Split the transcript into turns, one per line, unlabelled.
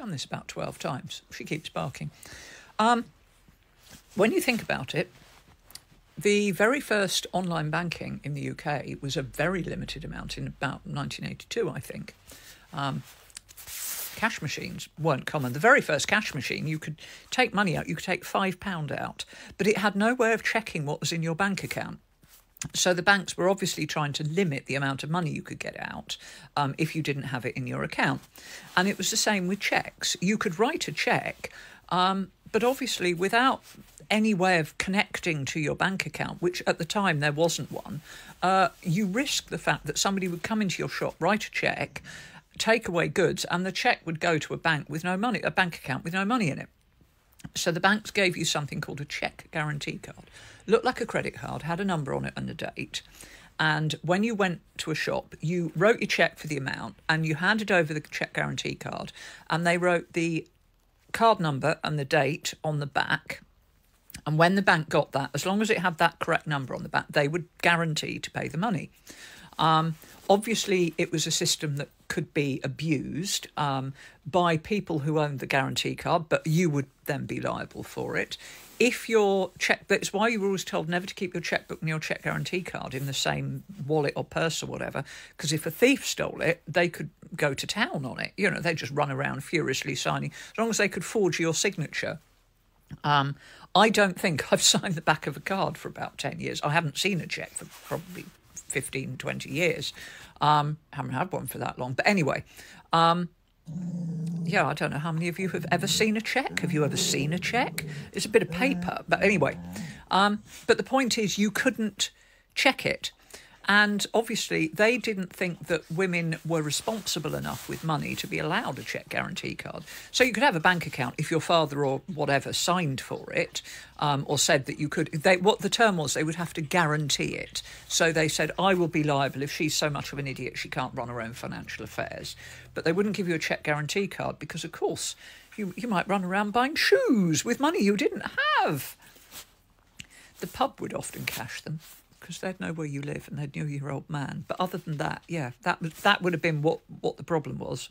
done this about 12 times. She keeps barking. When you think about it, the very first online banking in the UK was a very limited amount in about 1982, I think. Cash machines weren't common. The very first cash machine, you could take money out, you could take £5 out, but it had no way of checking what was in your bank account. So the banks were obviously trying to limit the amount of money you could get out if you didn't have it in your account. And it was the same with cheques. You could write a cheque, but obviously without any way of connecting to your bank account, which at the time there wasn't one, you risk the fact that somebody would come into your shop, write a cheque, take away goods, and the cheque would go to a bank with no money, a bank account with no money in it. So the banks gave you something called a cheque guarantee card. Looked like a credit card, had a number on it and a date. And when you went to a shop, you wrote your cheque for the amount and you handed over the cheque guarantee card, and they wrote the card number and the date on the back. And when the bank got that, as long as it had that correct number on the back, they would guarantee to pay the money. Obviously, it was a system that could be abused by people who owned the guarantee card, but you would then be liable for it. If your cheque, that's why you were always told never to keep your chequebook and your cheque guarantee card in the same wallet or purse or whatever, because if a thief stole it, they could go to town on it. You know, they'd just run around furiously signing, as long as they could forge your signature. I don't think I've signed the back of a card for about 10 years. I haven't seen a cheque for probably 15, 20 years. Haven't had one for that long. But anyway, yeah, I don't know how many of you have ever seen a cheque. Have you ever seen a cheque? It's a bit of paper. But anyway, but the point is you couldn't check it. And obviously they didn't think that women were responsible enough with money to be allowed a cheque guarantee card. So you could have a bank account if your father or whatever signed for it, or said that you could. What the term was, they would have to guarantee it. So they said, I will be liable if she's so much of an idiot she can't run her own financial affairs. But they wouldn't give you a cheque guarantee card because, of course, you might run around buying shoes with money you didn't have. The pub would often cash them, because they'd know where you live and they'd know your old man. But other than that, yeah, that would have been what the problem was.